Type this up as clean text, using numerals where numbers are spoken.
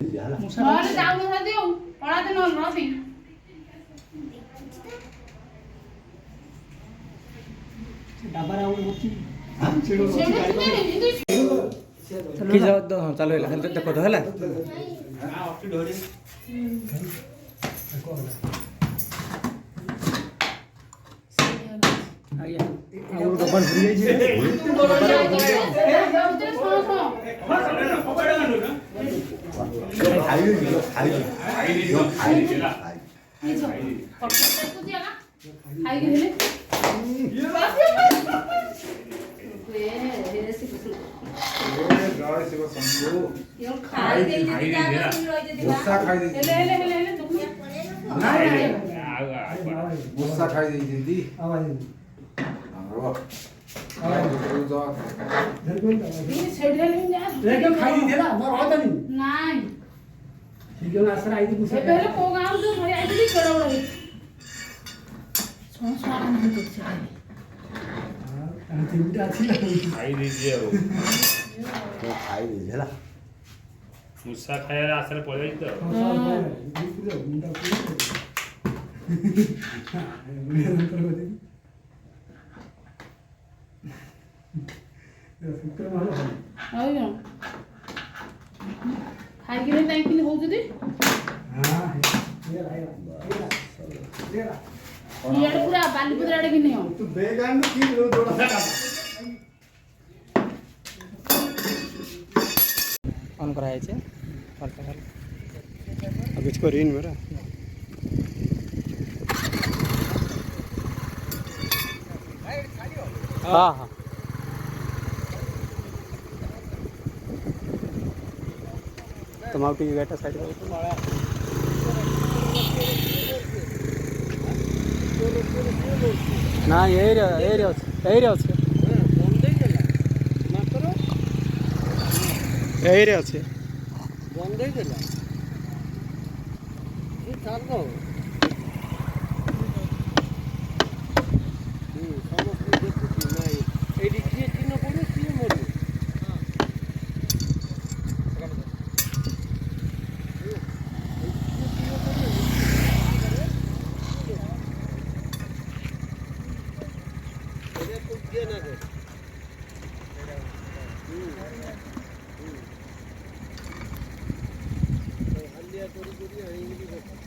ନହେଲେ ଯାଉନଥାନ୍ତି ଆଉ ପଳାତେ ନହେଲେ ରବି ଡାବାରେ ଆଉ ଅଛି କି ଯାଅ ଚାଲୁ ହେଲା ହେଲେ ଦେଖ ତ ହେଲା ଆଜ୍ଞା ଆଉ ଡବଲ ଭରି ଯାଇଛି ମୂଷା ଖାଇ ଦେଇଛନ୍ତି ମୂଷା ଖାଇବାର ଆଶାରେ ପଳେଇ ତ ଖାଇକି ଯାଇକି ହଉଛନ୍ତି ପୁରା ବାଲିପତ୍ର ଆଡେ କି ନିଅ ଅନ୍ କରାଯାଇଛି ଆଉ କିଛି କରିନି ପରା ହଁ ହଁ तुम आउ टिके गाटा साइड ना एरिया एरिया अच्छे एरिया अच्छे বন্ধ হয়ে গেল চালবো সমস্ত দেখুছি না এইটি গিয়ে চিহ্ন পড়বে চিহ্ন মরবে হালিয়া করে